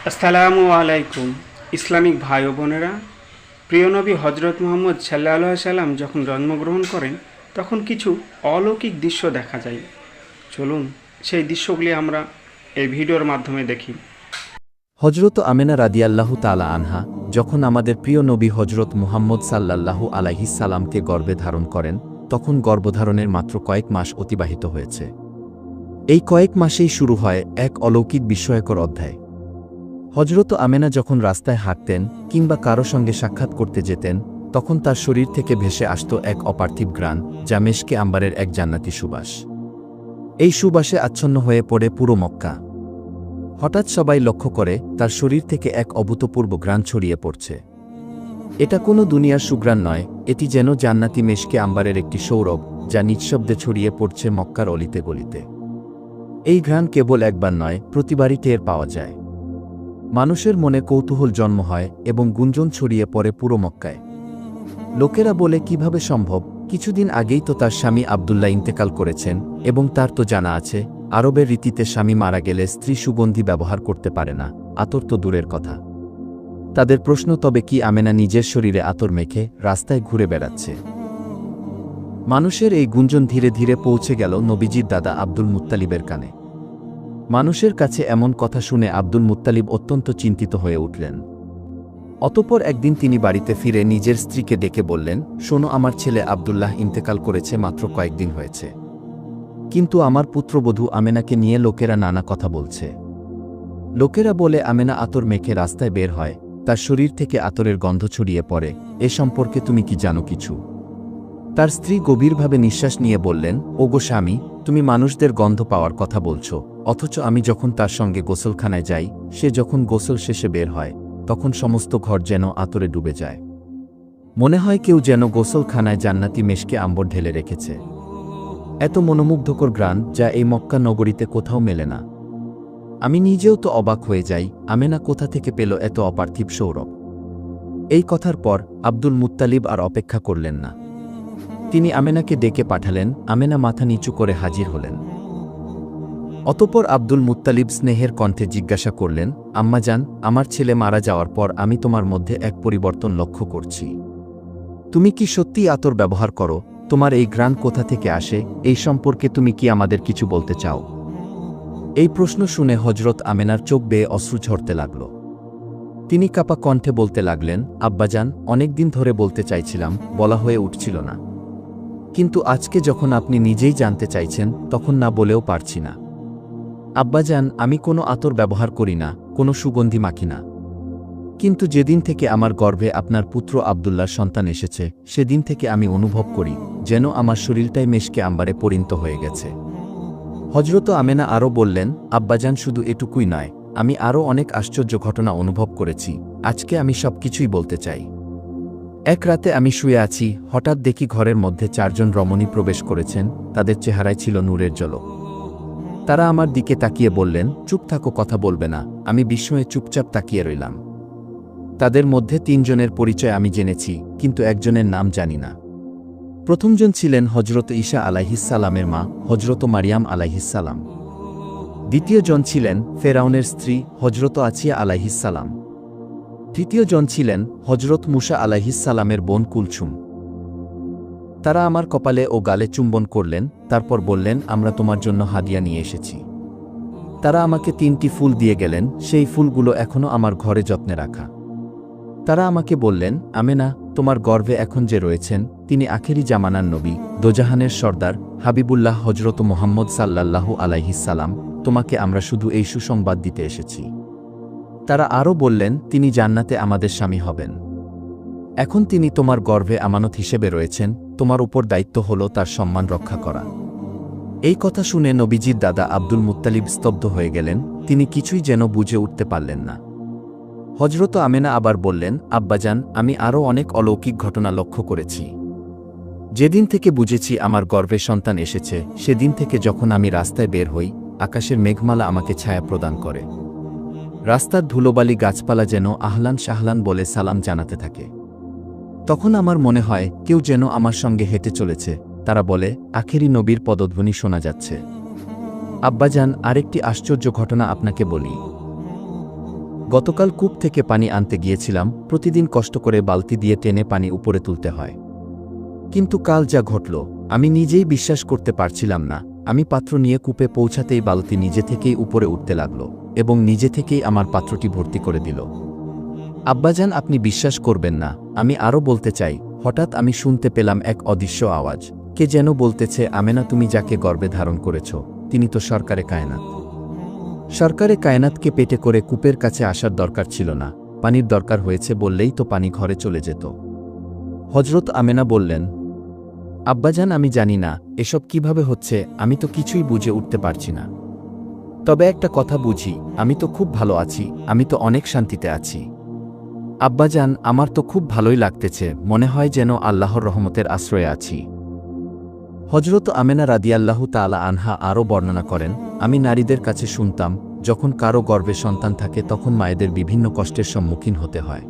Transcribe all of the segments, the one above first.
আসসালামু আলাইকুম ইসলামিক ভাই ও বোনেরা। প্রিয় নবী হজরত মুহাম্মদ সাল্লাল্লাহু আলাইহি সাল্লাম যখন জন্মগ্রহণ করেন তখন কিছু অলৌকিক দৃশ্য দেখা যায়। চলুন সেই দৃশ্যগুলি আমরা এই ভিডিওর মাধ্যমে দেখি। হজরত আমেনা রাদিয়াল্লাহু তাআলা আনহা যখন আমাদের প্রিয় নবী হজরত মুহাম্মদ সাল্লাল্লাহু আলাইহিস সালামকে গর্ভে ধারণ করেন, তখন গর্ভধারণের মাত্র কয়েক মাস অতিবাহিত হয়েছে। এই কয়েক মাসেই শুরু হয় এক অলৌকিক বিস্ময়কর অধ্যায়। হজরত আমেনা যখন রাস্তায় হাঁটতেন কিংবা কারো সঙ্গে সাক্ষাৎ করতে যেতেন, তখন তার শরীর থেকে ভেসে আসত এক অপার্থিব ঘ্রাণ, যা মেশকে আম্বারের এক জান্নাতি সুবাস। এই সুবাসে আচ্ছন্ন হয়ে পড়ে পুরো মক্কা। হঠাৎ সবাই লক্ষ্য করে তার শরীর থেকে এক অভূতপূর্ব ঘ্রাণ ছড়িয়ে পড়ছে। এটা কোনো দুনিয়ার সুঘ্রাণ নয়, এটি যেন জান্নাতি মেশকে আম্বারের একটি সৌরভ, যা নিঃশব্দে ছড়িয়ে পড়ছে মক্কার অলিতে গলিতে। এই ঘ্রাণ কেবল একবার নয়, প্রতিবারই টের পাওয়া যায়। মানুষের মনে কৌতূহল জন্ম হয় এবং গুঞ্জন ছড়িয়ে পড়ে পুরো মক্কায়। লোকেরা বলে, কিভাবে সম্ভব? কিছুদিন আগেই তো তার স্বামী আব্দুল্লাহ ইন্তেকাল করেছেন, এবং তার তো জানা আছে আরবের রীতিতে স্বামী মারা গেলে স্ত্রী সুগন্ধি ব্যবহার করতে পারে না, আতর তো দূরের কথা। তাদের প্রশ্ন, তবে কি আমেনা নিজের শরীরে আতর মেখে রাস্তায় ঘুরে বেড়াচ্ছে? মানুষের এই গুঞ্জন ধীরে ধীরে পৌঁছে গেল নবীজির দাদা আব্দুল মুত্তালিবের কানে। মানুষের কাছে এমন কথা শুনে আব্দুল মুত্তালিব অত্যন্ত চিন্তিত হয়ে উঠলেন। অতঃপর একদিন তিনি বাড়িতে ফিরে নিজের স্ত্রীকে ডেকে বললেন, শোনো, আমার ছেলে আব্দুল্লাহ ইন্তেকাল করেছে, মাত্র কয়েকদিন হয়েছে, কিন্তু আমার পুত্রবধূ আমেনাকে নিয়ে লোকেরা নানা কথা বলছে। লোকেরা বলে আমেনা আতর মেখে রাস্তায় বের হয়, তার শরীর থেকে আতরের গন্ধ ছড়িয়ে পড়ে। এ সম্পর্কে তুমি কি জানো কিছু? তার স্ত্রী গভীরভাবে নিঃশ্বাস নিয়ে বললেন, ওগো স্বামী, তুমি মানুষদের গন্ধ পাওয়ার কথা বলছো, অথচ আমি যখন তার সঙ্গে গোসলখানায় যাই, সে যখন গোসল শেষে বের হয়, তখন সমস্ত ঘর যেন আতরে ডুবে যায়। মনে হয় কেউ যেন গোসলখানায় জান্নাতি মেশকে আম্বর ঢেলে রেখেছে। এত মনোমুগ্ধকর ঘ্রাণ, যা এই মক্কা নগরীতে কোথাও মেলে না। আমি নিজেও তো অবাক হয়ে যাই, আমেনা কোথা থেকে পেল এত অপার্থিব সৌরভ? এই কথার পর আব্দুল মুত্তালিব আর অপেক্ষা করলেন না। তিনি আমেনাকে ডেকে পাঠালেন। আমেনা মাথা নিচু করে হাজির হলেন। অতঃপর আব্দুল মুত্তালিব স্নেহের কণ্ঠে জিজ্ঞাসা করলেন, আম্মাজান, আমার ছেলে মারা যাওয়ার পর আমি তোমার মধ্যে এক পরিবর্তন লক্ষ্য করছি। তুমি কি সত্যিই আতর ব্যবহার করো? তোমার এই ঘ্রাণ কোথা থেকে আসে? এই সম্পর্কে তুমি কি আমাদের কিছু বলতে চাও? এই প্রশ্ন শুনে হজরত আমেনার চোখ বেয়ে অশ্রু ঝরতে লাগল। তিনি কাপা কণ্ঠে বলতে লাগলেন, আব্বাজান, অনেকদিন ধরে বলতে চাইছিলাম, বলা হয়ে উঠছিল না। কিন্তু আজকে যখন আপনি নিজেই জানতে চাইছেন, তখন না বলেও পারছি না। আব্বাজান, আমি কোনো আতর ব্যবহার করি না, কোনো সুগন্ধি মাখি না। কিন্তু যেদিন থেকে আমার গর্ভে আপনার পুত্র আব্দুল্লাহর সন্তান এসেছে, সেদিন থেকে আমি অনুভব করি যেন আমার শরীরটাই মেশকে আম্বারে পরিণত হয়ে গেছে। হজরত আমেনা আরও বললেন, আব্বাজান, শুধু এটুকুই নয়, আমি আরও অনেক আশ্চর্য ঘটনা অনুভব করেছি। আজকে আমি সব কিছুই বলতে চাই। এক রাতে আমি শুয়ে আছি, হঠাৎ দেখি ঘরের মধ্যে 4 জন রমণী প্রবেশ করেছেন। তাদের চেহারায় ছিল নূরের ঝলক। তারা আমার দিকে তাকিয়ে বললেন, চুপ থাকো, কথা বলবে না। আমি বিস্ময়ে চুপচাপ তাকিয়ে রইলাম। তাদের মধ্যে 3 জনের পরিচয় আমি জেনেছি, কিন্তু একজনের নাম জানি না। প্রথমজন ছিলেন হজরত ঈসা আলাইহিসসালামের মা, হজরত মারিয়াম আলাইহিসসালাম। দ্বিতীয়জন ছিলেন ফেরাউনের স্ত্রী, হজরত আছিয়া আলাইহিসসালাম। তৃতীয়জন ছিলেন হজরত মুসা আলাইহিসসালামের বোন কুলছুম। তারা আমার কপালে ও গালে চুম্বন করলেন, তারপর বললেন, আমরা তোমার জন্য হাদিয়া নিয়ে এসেছি। তারা আমাকে 3টি ফুল দিয়ে গেলেন, সেই ফুলগুলো এখনও আমার ঘরে যত্নে রাখা। তারা আমাকে বললেন, আমেনা, তোমার গর্ভে এখন যে রয়েছেন, তিনি আখেরি জামানার নবী, দোজাহানের সর্দার, হাবিবুল্লাহ হজরত মুহাম্মদ সাল্লাল্লাহু আলাইহিসসালাম। তোমাকে আমরা শুধু এই সুসংবাদ দিতে এসেছি। তারা আরও বললেন, তিনি জান্নাতে আমাদের স্বামী হবেন। এখন তিনি তোমার গর্ভে আমানত হিসেবে রয়েছেন, তোমার উপর দায়িত্ব হল তার সম্মান রক্ষা করা। এই কথা শুনে নবীজির দাদা আব্দুল মুত্তালিব স্তব্ধ হয়ে গেলেন। তিনি কিছুই যেন বুঝে উঠতে পারলেন না। হজরত আমেনা আবার বললেন, আব্বাজান, আমি আরও অনেক অলৌকিক ঘটনা লক্ষ্য করেছি। যেদিন থেকে বুঝেছি আমার গর্ভে সন্তান এসেছে, সেদিন থেকে যখন আমি রাস্তায় বের হই, আকাশের মেঘমালা আমাকে ছায়া প্রদান করে। রাস্তার ধুলোবালি গাছপালা যেন আহলান শাহলান বলে সালাম জানাতে থাকে। তখন আমার মনে হয় কেউ যেন আমার সঙ্গে হেঁটে চলেছে। তারা বলে, আখেরি নবীর পদধ্বনি শোনা যাচ্ছে। আব্বাজান, আরেকটি আশ্চর্য ঘটনা আপনাকে বলি। গতকাল কূপ থেকে পানি আনতে গিয়েছিলাম, প্রতিদিন কষ্ট করে বালতি দিয়ে টেনে পানি উপরে তুলতে হয়। কিন্তু কাল যা ঘটল, আমি নিজেই বিশ্বাস করতে পারছিলাম না। আমি পাত্র নিয়ে কূপে পৌঁছাতেই বালতি নিজে থেকেই উপরে উঠতে লাগল এবং নিজে থেকেই আমার পাত্রটি ভর্তি করে দিল। আব্বাজান, আপনি বিশ্বাস করবেন না, আমি আরও বলতে চাই, হঠাৎ আমি শুনতে পেলাম এক অদৃশ্য আওয়াজ। কে যেন বলতেছে, আমেনা, তুমি যাকে গর্ভে ধারণ করেছ তিনি তো সরকারে কায়নাত। সরকারে কায়নাতকে পেটে করে কূপের কাছে আসার দরকার ছিল না, পানির দরকার হয়েছে বললেই তো পানি ঘরে চলে যেত। হজরত আমেনা বললেন, আব্বাজান, আমি জানি না এসব কিভাবে হচ্ছে, আমি তো কিছুই বুঝে উঠতে পারছি না। তবে একটা কথা বুঝি, আমি তো খুব ভালো আছি, আমি তো অনেক শান্তিতে আছি। আব্বাজান, আমার তো খুব ভালোই লাগতেছে, মনে হয় যেন আল্লাহর রহমতের আশ্রয়ে আছি। হজরত আমেনা রাদিয়াল্লাহু তাআলা আনহা আরও বর্ণনা করেন, আমি নারীদের কাছে শুনতাম, যখন কারো গর্ভে সন্তান থাকে তখন মায়েদের বিভিন্ন কষ্টের সম্মুখীন হতে হয়।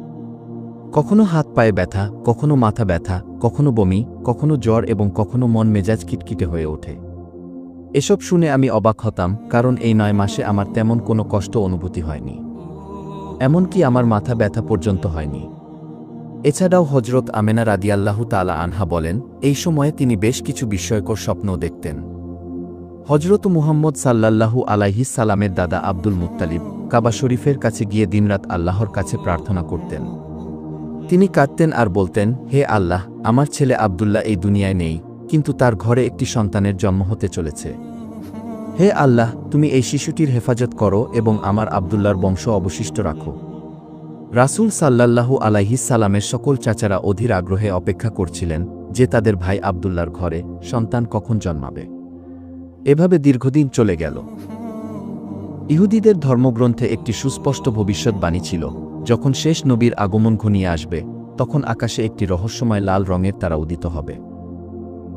কখনো হাত পায়ে ব্যথা, কখনো মাথা ব্যথা, কখনো বমি, কখনো জ্বর এবং কখনো মন মেজাজ কিটকিটে হয়ে ওঠে। এসব শুনে আমি অবাক হতাম, কারণ এই 9 মাসে আমার তেমন কোনো কষ্ট অনুভূতি হয়নি, এমনকি আমার মাথা ব্যথা পর্যন্ত হয়নি। এছাড়াও হজরত আমেনা রাদিয়াল্লাহু তাআলা আনহা বলেন, এই সময়ে তিনি বেশ কিছু বিস্ময়কর স্বপ্নও দেখতেন। হজরত মুহাম্মদ সাল্লাল্লাহু আলাইহিস সালামের দাদা আব্দুল মুত্তালিব কাবা শরীফের কাছে গিয়ে দিনরাত আল্লাহর কাছে প্রার্থনা করতেন। তিনি কাঁদতেন আর বলতেন, হে আল্লাহ, আমার ছেলে আব্দুল্লাহ এই দুনিয়ায় নেই, কিন্তু তার ঘরে একটি সন্তানের জন্ম হতে চলেছে। হে আল্লাহ, তুমি এই শিশুটির হেফাজত করো এবং আমার আব্দুল্লাহর বংশ অবশিষ্ট রাখো। রাসূল সাল্লাল্লাহু আলাইহিস সালামের সকল চাচারা অধীর আগ্রহে অপেক্ষা করছিলেন যে তাদের ভাই আব্দুল্লাহর ঘরে সন্তান কখন জন্মাবে। এভাবে দীর্ঘদিন চলে গেল। ইহুদিদের ধর্মগ্রন্থে একটি সুস্পষ্ট ভবিষ্যৎবাণী ছিল, যখন শেষ নবীর আগমন ঘনিয়ে আসবে তখন আকাশে একটি রহস্যময় লাল রঙের তারা উদিত হবে।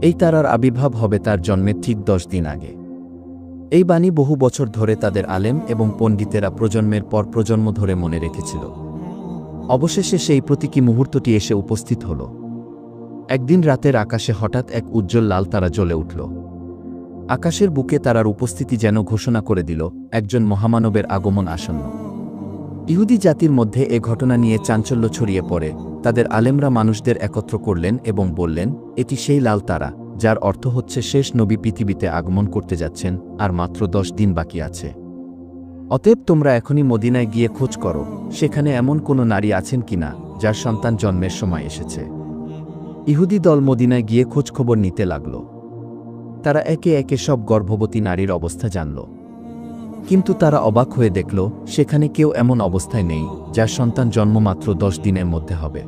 এই তারার আবির্ভাব হবে তার জন্মের ঠিক 10 দিন আগে। এই বাণী বহু বছর ধরে তাদের আলেম এবং পণ্ডিতেরা প্রজন্মের পর প্রজন্ম ধরে মনে রেখেছিল। অবশেষে সেই প্রতীকী মুহূর্তটি এসে উপস্থিত হল। একদিন রাতের আকাশে হঠাৎ এক উজ্জ্বল লাল তারা জ্বলে উঠল। আকাশের বুকে তারার উপস্থিতি যেন ঘোষণা করে দিল একজন মহামানবের আগমন আসন্ন। ইহুদি জাতির মধ্যে এ ঘটনা নিয়ে চাঞ্চল্য ছড়িয়ে পড়ে। তাদের আলেমরা মানুষদের একত্র করলেন এবং বললেন, এটি সেই লাল তারা, যার অর্থ হচ্ছে শেষ নবী পৃথিবীতে আগমন করতে যাচ্ছেন আর মাত্র 10 দিন বাকি আছে। অতএব তোমরা এখনই মদিনায় গিয়ে খোঁজ করো, সেখানে এমন কোনো নারী আছেন কিনা যার সন্তান জন্মের সময় এসেছে। ইহুদি দল মদিনায় গিয়ে খোঁজখবর নিতে লাগল। তারা একে একে সব গর্ভবতী নারীর অবস্থা জানল, কিন্তু তারা অবাক হয়ে দেখল সেখানে কেউ এমন অবস্থায় নেই যার সন্তান জন্ম মাত্র 10 দিনের মধ্যে হবে।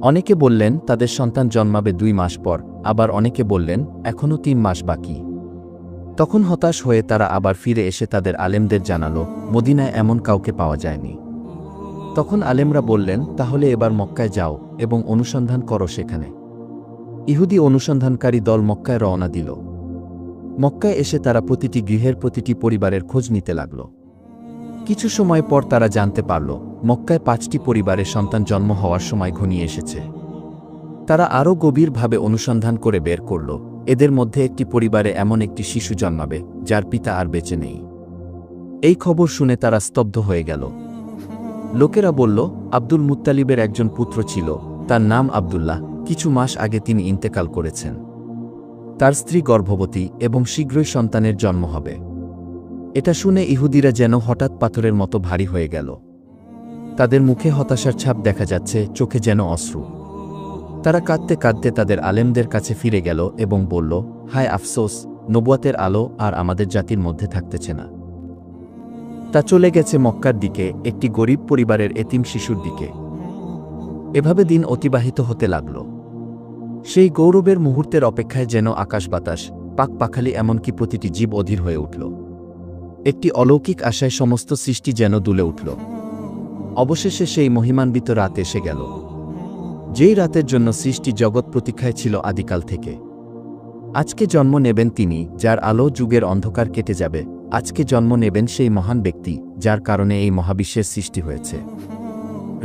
অনেকে বললেন তাদের সন্তান জন্মাবে 2 মাস পর, আবার অনেকে বললেন এখনও 3 মাস বাকি। তখন হতাশ হয়ে তারা আবার ফিরে এসে তাদের আলেমদের জানালো, মদিনায় এমন কাউকে পাওয়া যায়নি। তখন আলেমরা বললেন, তাহলে এবার মক্কায় যাও এবং অনুসন্ধান করো সেখানে। ইহুদি অনুসন্ধানকারী দল মক্কায় রওনা দিল। মক্কায় এসে তারা প্রতিটি গৃহের প্রতিটি পরিবারের খোঁজ নিতে লাগল। কিছু সময় পর তারা জানতে পারল মক্কায় 5টি পরিবারে সন্তান জন্ম হওয়ার সময় ঘনিয়ে এসেছে। তারা আরও গভীরভাবে অনুসন্ধান করে বের করল এদের মধ্যে একটি পরিবারে এমন একটি শিশু জন্মাবে যার পিতা আর বেঁচে নেই। এই খবর শুনে তারা স্তব্ধ হয়ে গেল। লোকেরা বলল, আব্দুল মুত্তালিবের একজন পুত্র ছিল, তার নাম আব্দুল্লাহ, কিছু মাস আগে তিনি ইন্তেকাল করেছেন। তার স্ত্রী গর্ভবতী এবং শীঘ্রই সন্তানের জন্ম হবে। এটা শুনে ইহুদিরা যেন হঠাৎ পাথরের মতো ভারী হয়ে গেল। তাদের মুখে হতাশার ছাপ দেখা যাচ্ছে, চোখে যেন অশ্রু। তারা কাঁদতে কাঁদতে তাদের আলেমদের কাছে ফিরে গেল এবং বলল, হায় আফসোস, নবুয়াতের আলো আর আমাদের জাতির মধ্যে থাকতেছে না। তা চলে গেছে মক্কার দিকে, একটি গরিব পরিবারের এতিম শিশুর দিকে। এভাবে দিন অতিবাহিত হতে লাগল। সেই গৌরবের মুহূর্তের অপেক্ষায় যেন আকাশ বাতাস, পাক পাখালি এমনকি প্রতিটি জীব অধীর হয়ে উঠল। একটি অলৌকিক আশায় সমস্ত সৃষ্টি যেন দুলে উঠল। অবশেষে সেই মহিমান্বিত রাত এসে গেল, যেই রাতের জন্য সৃষ্টি জগৎ প্রতীক্ষায় ছিল আদিকাল থেকে। আজকে জন্ম নেবেন তিনি, যার আলো যুগের অন্ধকার কেটে যাবে। আজকে জন্ম নেবেন সেই মহান ব্যক্তি যার কারণে এই মহাবিশ্বের সৃষ্টি হয়েছে।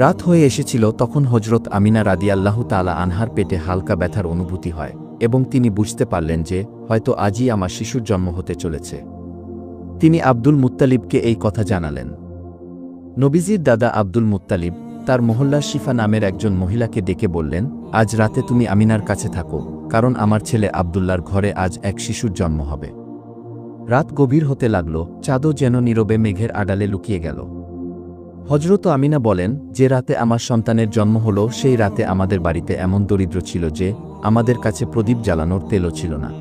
রাত হয়ে এসেছিল তখন হজরত আমিনা রাদিয়াল্লাহু তাআলা আনহার পেটে হালকা ব্যথার অনুভূতি হয় এবং তিনি বুঝতে পারলেন যে হয়তো আজই আমার শিশুর জন্ম হতে চলেছে। তিনি আব্দুল মুত্তালিবকে এই কথা জানালেন। নবীজির দাদা আব্দুল মুত্তালিব তার মহল্লার শিফা নামের একজন মহিলাকে ডেকে বললেন, আজ রাতে তুমি আমিনার কাছে থাকো, কারণ আমার ছেলে আব্দুল্লার ঘরে আজ এক শিশুর জন্ম হবে। রাত গভীর হতে লাগল, চাঁদও যেন নীরবে মেঘের আড়ালে লুকিয়ে গেল। হজরত আমিনা বলেন, যে রাতে আমার সন্তানের জন্ম হল সেই রাতে আমাদের বাড়িতে এমন দরিদ্র ছিল যে আমাদের কাছে প্রদীপ জ্বালানোর তেলও ছিল না।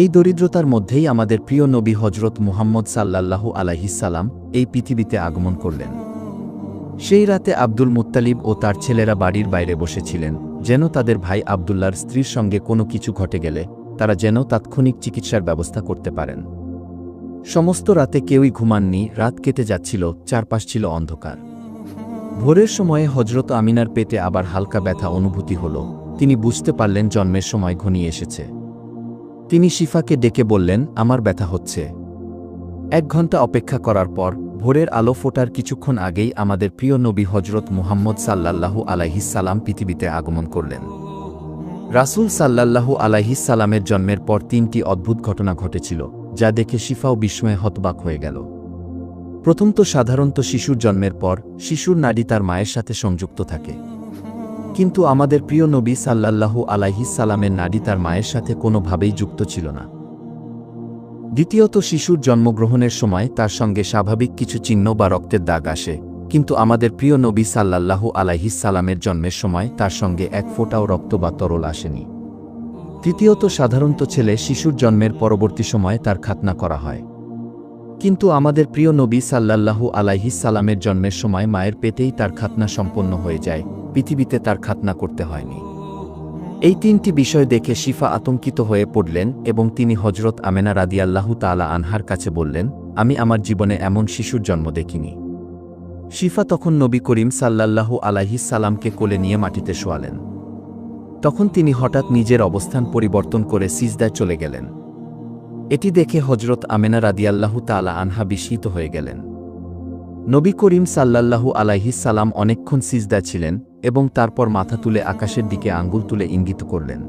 এই দরিদ্রতার মধ্যেই আমাদের প্রিয় নবী হজরত মুহাম্মদ সাল্লাল্লাহু আলাইহিস সালাম এই পৃথিবীতে আগমন করলেন। সেই রাতে আব্দুল মুত্তালিব ও তার ছেলেরা বাড়ির বাইরে বসেছিলেন, যেন তাদের ভাই আব্দুল্লার স্ত্রীর সঙ্গে কোনো কিছু ঘটে গেলে তারা যেন তাৎক্ষণিক চিকিৎসার ব্যবস্থা করতে পারেন। সমস্ত রাতে কেউই ঘুমাননি, রাত কেটে যাচ্ছিল, চারপাশ ছিল অন্ধকার। ভোরের সময়ে হজরত আমিনার পেটে আবার হালকা ব্যথা অনুভূতি হল। তিনি বুঝতে পারলেন জন্মের সময় ঘনিয়ে এসেছে। তিনি শিফাকে ডেকে বললেন, আমার ব্যথা হচ্ছে। 1 ঘন্টা অপেক্ষা করার পর ভোরের আলো ফোটার কিছুক্ষণ আগেই আমাদের প্রিয় নবী হজরত মুহাম্মদ সাল্লাল্লাহু আলাইহিস সালাম পৃথিবীতে আগমন করলেন। রাসূল সাল্লাল্লাহু আলাইহিস সালামের জন্মের পর 3টি অদ্ভুত ঘটনা ঘটেছিল, যা দেখে শিফাও বিস্ময়ে হতবাক হয়ে গেল। প্রথমত, সাধারণত শিশুর জন্মের পর শিশুর নাড়ি তার মায়ের সাথে সংযুক্ত থাকে, কিন্তু আমাদের প্রিয় নবী সাল্লাল্লাহু আলাইহিস সালামের নাড়ি তার মায়ের সাথে কোনোভাবেই যুক্ত ছিল না। দ্বিতীয়ত, শিশুর জন্মগ্রহণের সময় তার সঙ্গে স্বাভাবিক কিছু চিহ্ন বা রক্তের দাগ আসে, কিন্তু আমাদের প্রিয় নবী সাল্লাল্লাহু আলাইহিস সালামের জন্মের সময় তার সঙ্গে এক ফোঁটাও রক্ত বা তরল আসেনি। তৃতীয়ত, সাধারণত ছেলে শিশুর জন্মের পরবর্তী সময়ে তার খাতনা করা হয়, কিন্তু আমাদের প্রিয় নবী সাল্লাল্লাহু আলাইহিস সালামের জন্মের সময় মায়ের পেটেই তার খাতনা সম্পন্ন হয়ে যায়, পৃথিবীতে তার খাতনা করতে হয়নি। এই 3টি বিষয় দেখে শিফা আতঙ্কিত হয়ে পড়লেন এবং তিনি হজরত আমেনা রাদিয়াল্লাহু তাআলা আনহার কাছে বললেন, আমি আমার জীবনে এমন শিশুর জন্ম দেখিনি। শিফা তখন নবী করিম সাল্লাল্লাহু আলাইহিস সালামকে কোলে নিয়ে মাটিতে শোয়ালেন। তখন তিনি হঠাৎ নিজের অবস্থান পরিবর্তন করে সিজদায় চলে গেলেন। এটি দেখে হজরত আমেনা রাদিয়াল্লাহু তাআলা আনহা বিস্মিত হয়ে গেলেন। নবী করিম সাল্লাল্লাহু আলাইহিস সালাম অনেকক্ষণ সিজদায় ছিলেন এবং তারপর মাথা তুলে আকাশের দিকে আঙ্গুল তুলে ইঙ্গিত করলেন,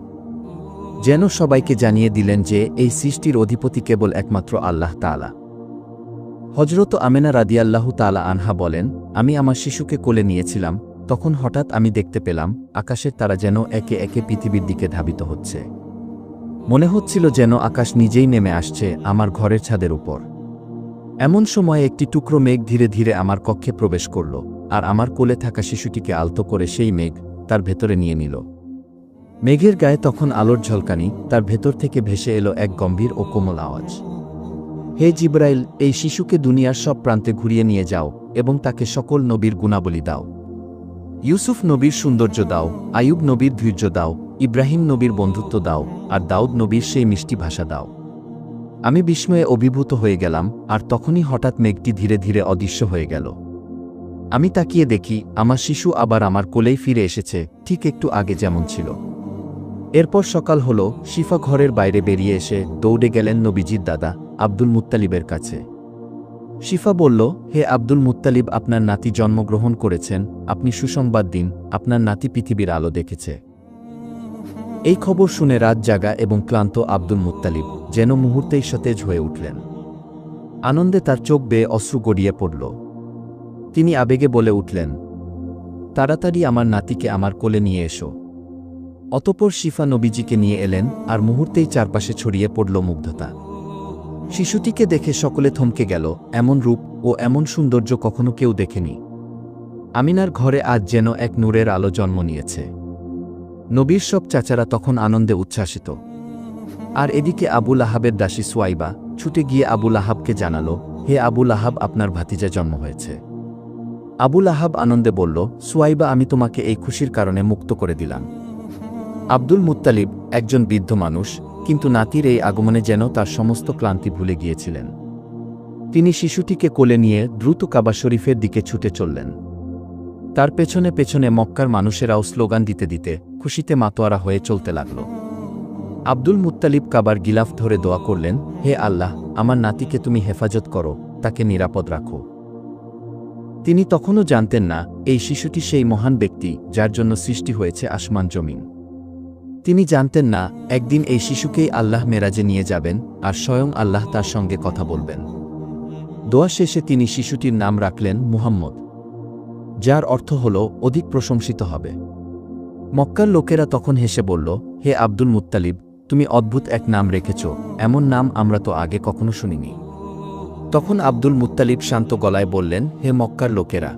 যেন সবাইকে জানিয়ে দিলেন যে এই সৃষ্টির অধিপতি কেবল একমাত্র আল্লাহ তাআলা। হজরত আমেনা রাদিয়াল্লাহু তাআলা আনহা বলেন, আমি আমার শিশুকে কোলে নিয়েছিলাম, তখন হঠাৎ আমি দেখতে পেলাম আকাশের তারা যেন একে একে পৃথিবীর দিকে ধাবিত হচ্ছে। মনে হচ্ছিল যেন আকাশ নিজেই নেমে আসছে আমার ঘরের ছাদের উপর। এমন সময় একটি টুকরো মেঘ ধীরে ধীরে আমার কক্ষে প্রবেশ করল, আর আমার কোলে থাকা শিশুটিকে আলতো করে সেই মেঘ তার ভেতরে নিয়ে নিল। মেঘের গায়ে তখন আলোর ঝলকানি, তার ভেতর থেকে ভেসে এলো এক গম্ভীর ও কোমল আওয়াজ, হে জিবরাইল, এই শিশুকে দুনিয়ার সব প্রান্তে ঘুরিয়ে নিয়ে যাও এবং তাকে সকল নবীর গুণাবলী দাও। ইউসুফ নবীর সৌন্দর্য দাও, আইয়ুব নবীর ধৈর্য দাও, ইব্রাহিম নবীর বন্ধুত্ব দাও, আর দাউদ নবীর সেই মিষ্টি ভাষা দাও। আমি বিস্ময়ে অভিভূত হয়ে গেলাম, আর তখনই হঠাৎ মেঘটি ধীরে ধীরে অদৃশ্য হয়ে গেল। আমি তাকিয়ে দেখি আমার শিশু আবার আমার কোলেই ফিরে এসেছে, ঠিক একটু আগে যেমন ছিল। এরপর সকাল হলো। শিফা ঘরের বাইরে বেরিয়ে এসে দৌড়ে গেলেন নবীজির দাদা আব্দুল মুত্তালিবের কাছে। শিফা বলল, হে আব্দুল মুত্তালিব, আপনার নাতি জন্মগ্রহণ করেছেন, আপনি সুসংবাদ দিন, আপনার নাতি পৃথিবীর আলো দেখেছে। এই খবর শুনে রাত জাগা এবং ক্লান্ত আব্দুল মুত্তালিব যেন মুহূর্তেই সতেজ হয়ে উঠলেন। আনন্দে তার চোখ বেয়ে অশ্রু গড়িয়ে পড়ল। তিনি আবেগে বলে উঠলেন, তাড়াতাড়ি আমার নাতিকে আমার কোলে নিয়ে এসো। অতঃপর শিফা নবীজিকে নিয়ে এলেন, আর মুহূর্তেই চারপাশে ছড়িয়ে পড়ল মুগ্ধতা। শিশুটিকে দেখে সকলে থমকে গেল, এমন রূপ ও এমন সৌন্দর্য কখনো কেউ দেখেনি। আমিনার ঘরে আজ যেন এক নূরের আলো জন্ম নিয়েছে। নবীর সব চাচারা তখন আনন্দে উচ্ছ্বাসিত। আর এদিকে আবুল আহাবের দাসী সুয়াইবা ছুটে গিয়ে আবুল আহাবকে জানাল, হে আবুল আহাব, আপনার ভাতিজা জন্ম হয়েছে। আবুল আহাব আনন্দে বলল, সুয়াইবা, আমি তোমাকে এই খুশির কারণে মুক্ত করে দিলাম। আব্দুল মুত্তালিব একজন বৃদ্ধ মানুষ, কিন্তু নাতির এই আগমনে যেন তার সমস্ত ক্লান্তি ভুলে গিয়েছিলেন। তিনি শিশুটিকে কোলে নিয়ে দ্রুত কাবা শরীফের দিকে ছুটে চললেন। তার পেছনে পেছনে মক্কার মানুষেরাও স্লোগান দিতে দিতে খুশিতে মাতোয়ারা হয়ে চলতে লাগল। আব্দুল মুত্তালিব কাবার গিলাফ ধরে দোয়া করলেন, হে আল্লাহ, আমার নাতিকে তুমি হেফাজত করো, তাকে নিরাপদ রাখো। তিনি তখনও জানতেন না এই শিশুটি সেই মহান ব্যক্তি যার জন্য সৃষ্টি হয়েছে আসমান জমিন। তিনি জানতেন না একদিন এই শিশুকেই আল্লাহ মেরাজে নিয়ে যাবেন, আর স্বয়ং আল্লাহ তার সঙ্গে কথা বলবেন। দোয়া শেষে তিনি শিশুটির নাম রাখলেন মুহাম্মদ, যার অর্থ হল অধিক প্রশংসিত হবে। মক্কার লোকেরা তখন হেসে বলল, হে আব্দুল মুত্তালিব, তুমি অদ্ভুত এক নাম রেখেছ, এমন নাম আমরা তো আগে কখনো শুনিনি। তখন আব্দুল মুত্তালিব শান্ত গলায় বললেন, হে মক্কার লোকেরা,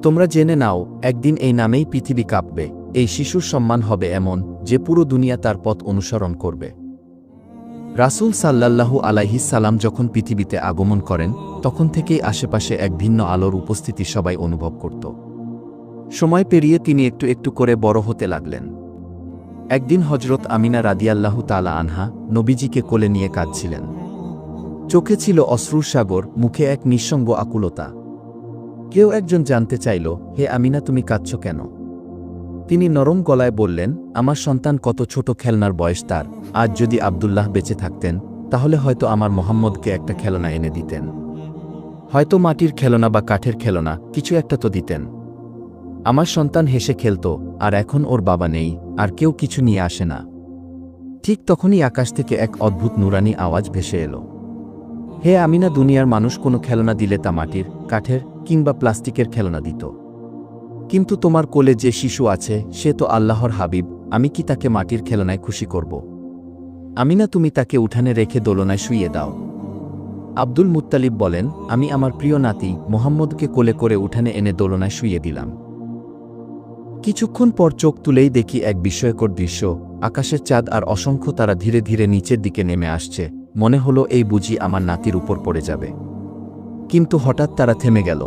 তোমরা জেনে নাও, একদিন এই নামেই পৃথিবী কাঁপবে। এই শিশুর সম্মান হবে এমন যে পুরো দুনিয়া তার পথ অনুসরণ করবে। রাসূল সাল্লাল্লাহু আলাইহিস সালাম যখন পৃথিবীতে আগমন করেন, তখন থেকেই আশেপাশে এক ভিন্ন আলোর উপস্থিতি সবাই অনুভব করত। সময় পেরিয়ে তিনি একটু একটু করে বড় হতে লাগলেন। একদিন হজরত আমিনা রাদিয়াল্লাহু তাআলা আনহা নবীজিকে কোলে নিয়ে কাঁদছিলেন। চোখে ছিল অশ্রুর সাগর, মুখে এক নিঃসঙ্গ আকুলতা। কেউ একজন জানতে চাইল, হে আমিনা, তুমি কাঁদছ কেন? তিনি নরম গলায় বললেন, আমার সন্তান কত ছোট, খেলনার বয়স তার। আজ যদি আব্দুল্লাহ বেঁচে থাকতেন, তাহলে হয়তো আমার মোহাম্মদকে একটা খেলনা এনে দিতেন। হয়তো মাটির খেলনা বা কাঠের খেলনা, কিছু একটা তো দিতেন। আমার সন্তান হেসে খেলত, আর এখন ওর বাবা নেই, আর কেউ কিছু নিয়ে আসে না। ঠিক তখনই আকাশ থেকে এক অদ্ভুত নুরানি আওয়াজ ভেসে এলো, হে আমিনা, দুনিয়ার মানুষ কোনো খেলনা দিলে তা মাটির, কাঠের কিংবা প্লাস্টিকের খেলনা দিত, কিন্তু তোমার কোলে যে শিশু আছে সে তো আল্লাহর হাবিব। আমি কি তাকে মাটির খেলনায় খুশি করব? আমিনা, তুমি তাকে উঠানে রেখে দোলনায় শুইয়ে দাও। আব্দুল মুত্তালিব বলেন, আমি আমার প্রিয় নাতি মোহাম্মদকে কোলে করে উঠানে এনে দোলনায় শুইয়ে দিলাম। কিছুক্ষণ পর চোখ তুলেই দেখি এক বিস্ময়কর দৃশ্য। আকাশের চাঁদ আর অসংখ্য তারা ধীরে ধীরে নিচের দিকে নেমে আসছে। মনে হলো এই বুঝি আমার নাতির উপর পড়ে যাবে। কিন্তু হঠাৎ তারা থেমে গেল।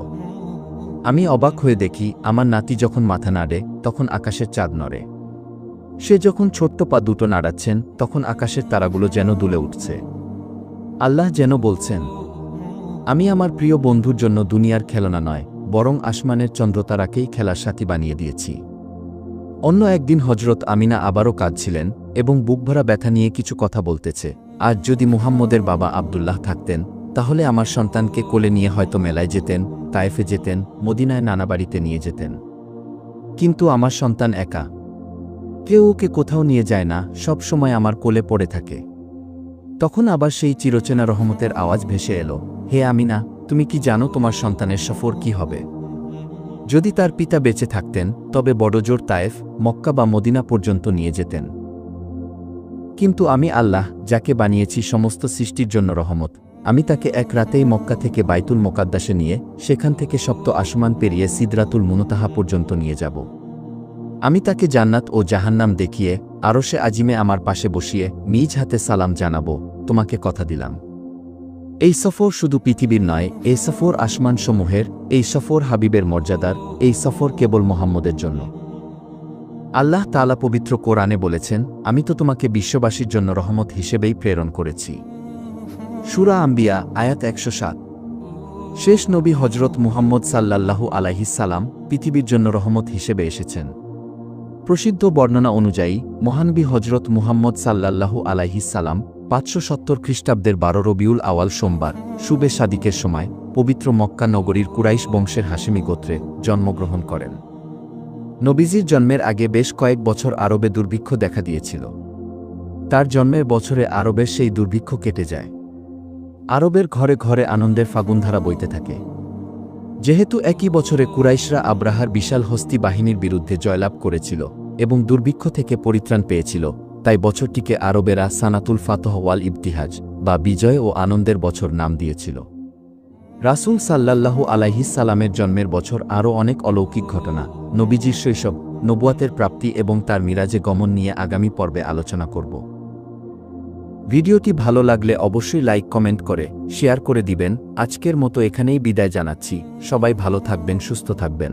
আমি অবাক হয়ে দেখি, আমার নাতি যখন মাথা নাড়ে তখন আকাশের চাঁদ নড়ে। সে যখন ছোট্ট পা দুটো নাড়াচ্ছেন তখন আকাশের তারাগুলো যেন দুলে উঠছে। আল্লাহ যেন বলছেন, আমি আমার প্রিয় বন্ধুর জন্য দুনিয়ার খেলনা নয়, বরং আসমানের চন্দ্রতারাকেই খেলার সাথী বানিয়ে দিয়েছি। অন্য একদিন হজরত আমিনা আবারও কাঁদছিলেন এবং বুকভরা ব্যথা নিয়ে কিছু কথা বলতেছে। আজ যদি মুহাম্মদের বাবা আব্দুল্লাহ থাকতেন, তাহলে আমার সন্তানকে কোলে নিয়ে হয়তো মেলায় যেতেন, তায়েফে যেতেন, মদিনায় নানা বাড়িতে নিয়ে যেতেন। কিন্তু আমার সন্তান একা, কেউ ওকে কোথাও নিয়ে যায় না, সব সময় আমার কোলে পড়ে থাকে। তখন আবার সেই চিরচেনা রহমতের আওয়াজ ভেসে এলো, হে আমিনা, তুমি কি জানো তোমার সন্তানের সফর কি হবে? যদি তার পিতা বেঁচে থাকতেন, তবে বড়জোর তায়েফ, মক্কা বা মদিনা পর্যন্ত নিয়ে যেতেন। কিন্তু আমি আল্লাহ, যাকে বানিয়েছি সমস্ত সৃষ্টির জন্য রহমত, আমি তাকে এক রাতেই মক্কা থেকে বাইতুল মোকাদ্দাসে নিয়ে সেখান থেকে সপ্ত আসমান পেরিয়ে সিদরাতুল মুনতাহা পর্যন্ত নিয়ে যাব। আমি তাকে জান্নাত ও জাহান্নাম দেখিয়ে আরশে আজিমে আমার পাশে বসিয়ে নিজ হাতে সালাম জানাবো। তোমাকে কথা দিলাম, এই সফর শুধু পৃথিবীর নয়, এই সফর আসমানসমূহের, এই সফর হাবিবের মর্যাদার, এই সফর কেবল মুহাম্মদের জন্য। আল্লাহ তাআলা পবিত্র কোরআনে বলেছেন, আমি তো তোমাকে বিশ্ববাসীর জন্য রহমত হিসেবেই প্রেরণ করেছি। সূরা আম্বিয়া আয়াত ১০৭। শেষ নবী হজরত মুহাম্মদ সাল্লাল্লাহু আলাইহিস সালাম পৃথিবীর জন্য রহমত হিসেবে এসেছেন। প্রসিদ্ধ বর্ণনা অনুযায়ী মহানবী হজরত মুহাম্মদ সাল্লাল্লাহু আলাইহিস সালাম ৫৭০ খ্রিস্টাব্দের ১২ রবিউল আওয়াল সোমবার শুবে সাদিকের সময় পবিত্র মক্কা নগরীর কুরাইশ বংশের হাশেমি গোত্রে জন্মগ্রহণ করেন। নবীজির জন্মের আগে বেশ কয়েক বছর আরবে দুর্ভিক্ষ দেখা দিয়েছিল। তার জন্মের বছরে আরবের সেই দুর্ভিক্ষ কেটে যায়। আরবের ঘরে ঘরে আনন্দের ফাগুনধারা বইতে থাকে। যেহেতু একই বছরে কুরাইশরা আব্রাহার বিশাল হস্তি বাহিনীর বিরুদ্ধে জয়লাভ করেছিল এবং দুর্ভিক্ষ থেকে পরিত্রাণ পেয়েছিল, তাই বছরটিকে আরবেরা সানাতুল ফাতহ ওয়াল ইবতিহাজ বা বিজয় ও আনন্দের বছর নাম দিয়েছিল। রাসূল সাল্লাল্লাহু আলাইহিস সালামের জন্মের বছর আরও অনেক অলৌকিক ঘটনা, নবীজির শৈশব, নবুয়াতের প্রাপ্তি এবং তার মিরাজে গমন নিয়ে আগামী পর্বে আলোচনা করব। ভিডিওটি ভালো লাগলে অবশ্যই লাইক, কমেন্ট করে শেয়ার করে দিবেন। আজকের মতো এখানেই বিদায় জানাচ্ছি। সবাই ভালো থাকবেন, সুস্থ থাকবেন।